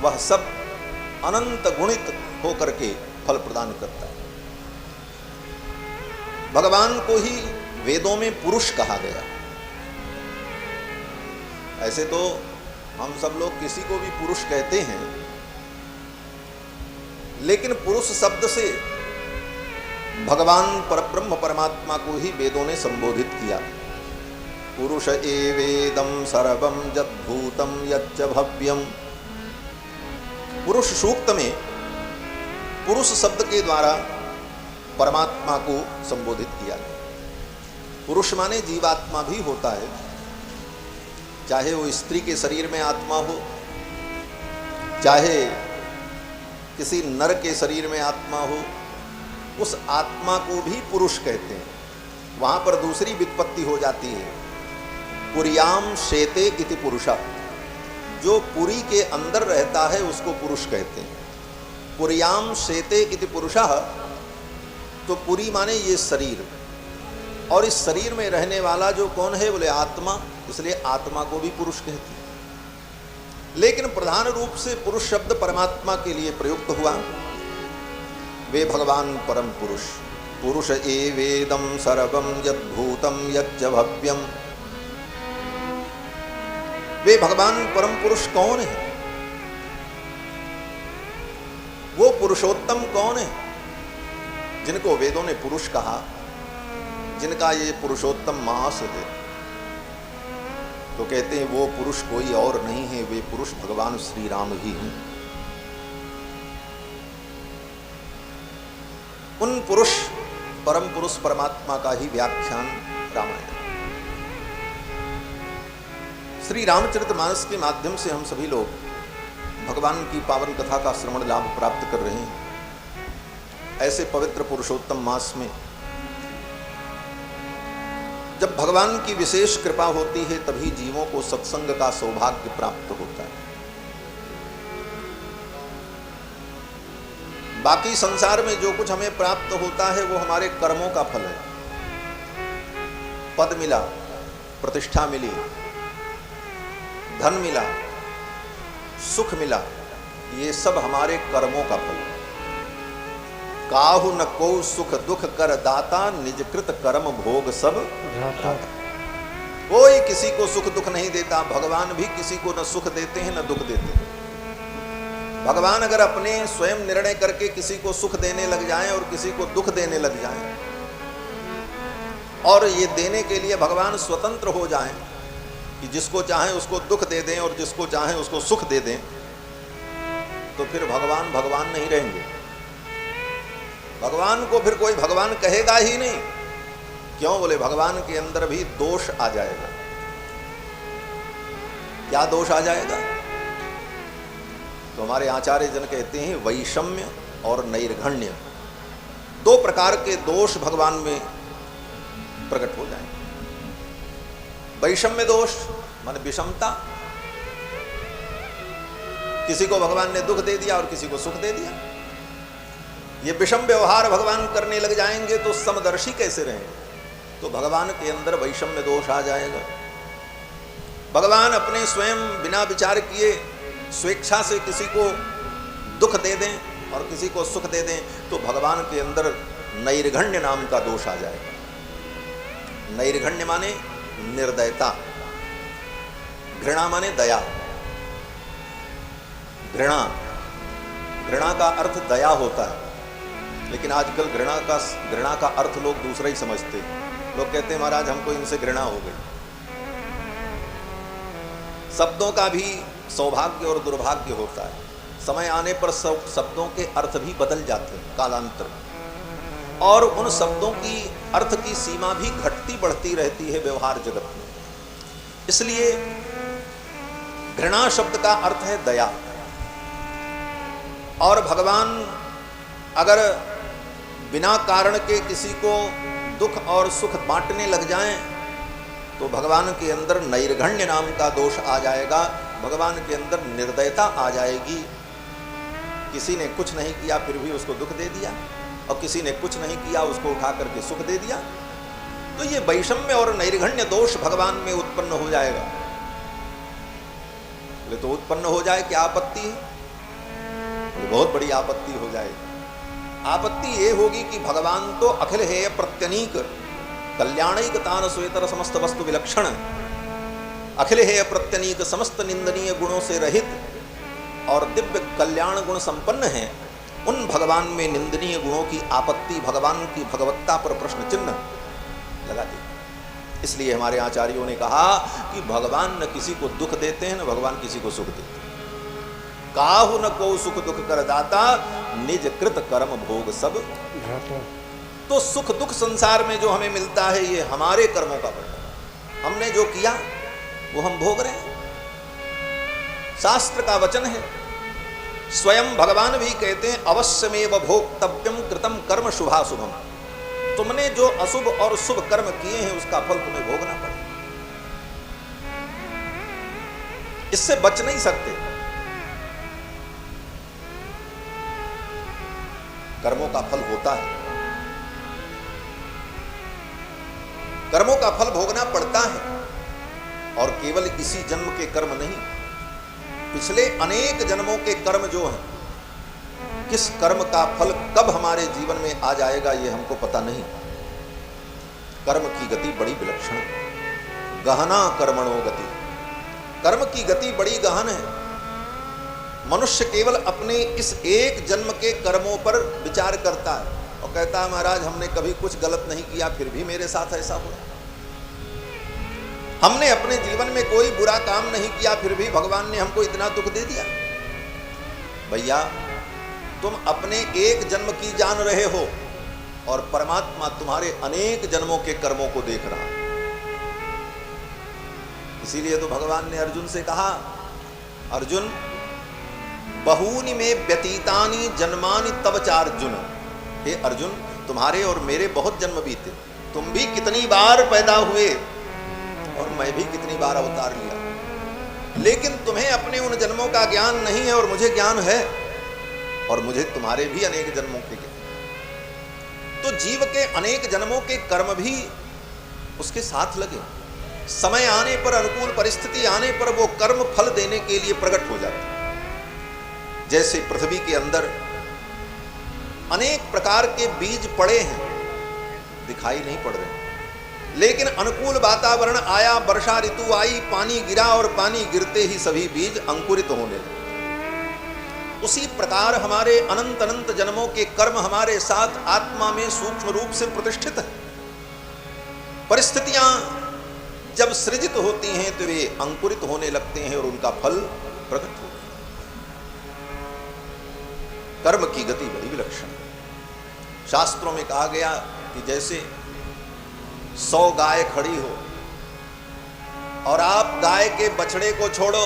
वह सब अनंत गुणित होकर के फल प्रदान करता है। भगवान को ही वेदों में पुरुष कहा गया। ऐसे तो हम सब लोग किसी को भी पुरुष कहते हैं, लेकिन पुरुष शब्द से भगवान परब्रह्म परमात्मा को ही वेदों ने संबोधित किया। पुरुष एवेदं सर्वं यद्भूतं यच्च भव्यम। पुरुष सूक्त में पुरुष शब्द के द्वारा परमात्मा को संबोधित किया गया। पुरुष माने जीवात्मा भी होता है, चाहे वो स्त्री के शरीर में आत्मा हो, चाहे किसी नर के शरीर में आत्मा हो, उस आत्मा को भी पुरुष कहते हैं। वहां पर दूसरी व्युत्पत्ति हो जाती है, पुरियाम शेते इति पुरुषा। जो पुरी के अंदर रहता है उसको पुरुष कहते हैं। पुरियाम शेते इति पुरुषा, तो पुरी माने ये शरीर, और इस शरीर में रहने वाला जो कौन है, बोले आत्मा, इसलिए आत्मा को भी पुरुष कहते हैं। लेकिन प्रधान रूप से पुरुष शब्द परमात्मा के लिए प्रयुक्त हुआ। वे भगवान परम पुरुष। पुरुष एवेदं सर्वं यद्भूतं यच्च भव्यम। वे भगवान परम पुरुष कौन है? वो पुरुषोत्तम कौन है जिनको वेदों ने पुरुष कहा, जिनका ये पुरुषोत्तम महास है? तो कहते हैं वो पुरुष कोई और नहीं है, वे पुरुष भगवान श्री राम ही हैं। उन पुरुष परम पुरुष परमात्मा का ही व्याख्यान रामायण। श्री रामचरितमानस के माध्यम से हम सभी लोग भगवान की पावन कथा का श्रवण लाभ प्राप्त कर रहे हैं। ऐसे पवित्र पुरुषोत्तम मास में जब भगवान की विशेष कृपा होती है, तभी जीवों को सत्संग का सौभाग्य प्राप्त होता है। बाकी संसार में जो कुछ हमें प्राप्त होता है वो हमारे कर्मों का फल है। पद मिला, प्रतिष्ठा मिली, धन मिला, सुख मिला, ये सब हमारे कर्मों का फल है। काहु न को सुख दुख कर दाता, निजकृत कर्म भोग सब दाता। कोई किसी को सुख दुख नहीं देता। भगवान भी किसी को न सुख देते हैं न दुख देते हैं। भगवान अगर अपने स्वयं निर्णय करके किसी को सुख देने लग जाएं और किसी को दुख देने लग जाएं, और ये देने के लिए भगवान स्वतंत्र हो जाएं कि जिसको चाहें उसको दुख दे दें और जिसको चाहें उसको सुख दे दें, तो फिर भगवान भगवान नहीं रहेंगे। भगवान को फिर कोई भगवान कहेगा ही नहीं। क्यों? बोले भगवान के अंदर भी दोष आ जाएगा। क्या दोष आ जाएगा? तो हमारे आचार्य जन कहते हैं वैषम्य और नैर्घण्य, दो प्रकार के दोष भगवान में प्रकट हो जाएंगे। वैषम्य दोष माने विषमता, किसी को भगवान ने दुख दे दिया और किसी को सुख दे दिया। ये विषम व्यवहार भगवान करने लग जाएंगे तो समदर्शी कैसे रहेंगे? तो भगवान के अंदर वैषम्य दोष आ जाएगा। भगवान अपने स्वयं बिना विचार किए स्वेच्छा से किसी को दुख दे दें और किसी को सुख दे दें, तो भगवान के अंदर नैर्घण्य नाम का दोष आ जाएगा। नैर्घण्य माने निर्दयता, घृणा माने दया। घृणा का अर्थ दया होता है, लेकिन आजकल घृणा का अर्थ लोग दूसरा ही समझते हैं। लोग कहते हैं महाराज हमको इनसे घृणा हो गई। शब्दों का भी सौभाग्य और दुर्भाग्य होता है। समय आने पर शब्दों के अर्थ भी बदल जाते हैं कालांतर, और उन शब्दों की अर्थ की सीमा भी घटती बढ़ती रहती है व्यवहार जगत में। इसलिए घृणा शब्द का अर्थ है दया। और भगवान अगर बिना कारण के किसी को दुख और सुख बांटने लग जाएं, तो भगवान के अंदर नैर्घण्य नाम का दोष आ जाएगा। भगवान के अंदर निर्दयता आ जाएगी। किसी ने कुछ नहीं किया फिर भी उसको दुख दे दिया, और किसी ने कुछ नहीं किया उसको उठा करके सुख दे दिया। तो ये वैषम्य और नैर्घण्य दोष भगवान में उत्पन्न हो जाएगा। बोले तो उत्पन्न हो जाए क्या आपत्ति है? ये बहुत बड़ी आपत्ति हो जाएगी। आपत्ति ये होगी कि भगवान तो अखिल हेय प्रत्यनीक कल्याणिक तान स्वेतर समस्त वस्तु विलक्षण, अखिल हेय प्रत्यनीक समस्त निंदनीय गुणों से रहित और दिव्य कल्याण गुण संपन्न है। उन भगवान में निंदनीय गुणों की आपत्ति भगवान की भगवत्ता पर प्रश्न चिन्ह लगा दी। इसलिए हमारे आचार्यों ने कहा कि भगवान न किसी को दुख देते हैं न भगवान किसी को सुख देते हैं। काहु न को सुख दुख कर दाता, निज कृत कर्म भोग सब। तो सुख दुख संसार में जो हमें मिलता है ये हमारे कर्मों का फल है। हमने जो किया वो हम भोग रहे हैं। शास्त्र का वचन है, स्वयं भगवान भी कहते हैं अवश्यमेव भोक्तव्यम कृतम कर्म शुभाशुभम। तुमने जो अशुभ और शुभ कर्म किए हैं उसका फल तुम्हें भोगना पड़ेगा, इससे बच नहीं सकते। कर्मों का फल होता है, कर्मों का फल भोगना पड़ता है। और केवल इसी जन्म के कर्म नहीं, पिछले अनेक जन्मों के कर्म जो हैं, किस कर्म का फल कब हमारे जीवन में आ जाएगा ये हमको पता नहीं। कर्म की गति बड़ी विलक्षण, गहना कर्मणो गति। कर्म की गति बड़ी गहन है। मनुष्य केवल अपने इस एक जन्म के कर्मों पर विचार करता है और कहता है महाराज हमने कभी कुछ गलत नहीं किया फिर भी मेरे साथ ऐसा हुआ। हमने अपने जीवन में कोई बुरा काम नहीं किया फिर भी भगवान ने हमको इतना दुख दे दिया। भैया तुम अपने एक जन्म की जान रहे हो और परमात्मा तुम्हारे अनेक जन्मों के कर्मों को देख रहा है। इसीलिए तो भगवान ने अर्जुन से कहा, अर्जुन बहूनि में व्यतीतानि जन्मानि तव चार्जुन। हे अर्जुन तुम्हारे और मेरे बहुत जन्म बीते, तुम भी कितनी बार पैदा हुए और मैं भी कितनी बार अवतार लिया, लेकिन तुम्हें अपने उन जन्मों का ज्ञान नहीं है और मुझे ज्ञान है, और मुझे तुम्हारे भी अनेक जन्मों के ज्ञान। तो जीव के अनेक जन्मों के कर्म भी उसके साथ लगे, समय आने पर अनुकूल परिस्थिति आने पर वो कर्म फल देने के लिए प्रकट हो जाते। जैसे पृथ्वी के अंदर अनेक प्रकार के बीज पड़े हैं, दिखाई नहीं पड़ रहे, लेकिन अनुकूल वातावरण आया, वर्षा ऋतु आई, पानी गिरा और पानी गिरते ही सभी बीज अंकुरित होने लगे। उसी प्रकार हमारे अनंत अनंत जन्मों के कर्म हमारे साथ आत्मा में सूक्ष्म रूप से प्रतिष्ठित है। परिस्थितियां जब सृजित होती हैं तो वे अंकुरित होने लगते हैं और उनका फल प्रकट होता है। कर्म की गति बड़ी विलक्षण है। शास्त्रों में कहा गया कि जैसे 100 गाय खड़ी हो और आप गाय के बछड़े को छोड़ो,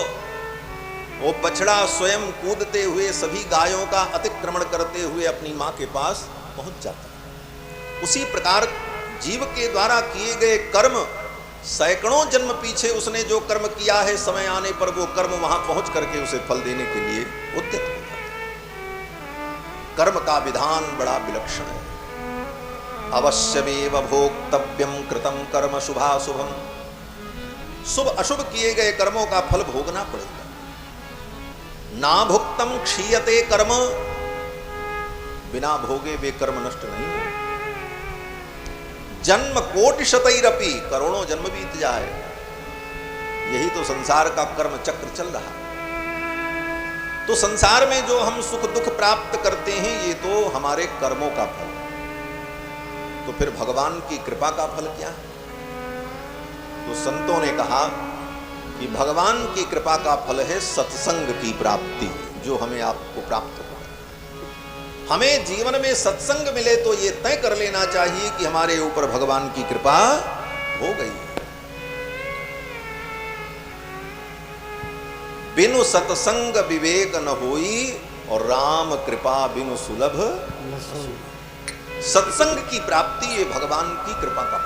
वो बछड़ा स्वयं कूदते हुए सभी गायों का अतिक्रमण करते हुए अपनी मां के पास पहुंच जाता है। उसी प्रकार जीव के द्वारा किए गए कर्म सैकड़ों जन्म पीछे उसने जो कर्म किया है, समय आने पर वो कर्म वहां पहुंच करके उसे फल देने के लिए उद्यत हो जाता है। कर्म का विधान बड़ा विलक्षण है। अवश्यमेव भोक्तव्यम कृतम कर्म शुभाशुभम। शुभ अशुभ किए गए कर्मों का फल भोगना पड़ेगा। ना भुक्तम क्षीयते कर्म, बिना भोगे वे कर्म नष्ट नहीं हो। जन्म कोटि शतैरपि, करोड़ों जन्म बीत जाए, यही तो संसार का कर्म चक्र चल रहा है। तो संसार में जो हम सुख दुख प्राप्त करते हैं ये तो हमारे कर्मों का फल है। तो फिर भगवान की कृपा का फल क्या है? तो संतों ने कहा कि भगवान की कृपा का फल है सत्संग की प्राप्ति, जो हमें आपको प्राप्त हो। हमें जीवन में सत्संग मिले तो ये तय कर लेना चाहिए कि हमारे ऊपर भगवान की कृपा हो गई। बिनु सत्संग विवेक न होई और राम कृपा बिनु सुलभ। सत्संग की प्राप्ति ये भगवान की कृपा का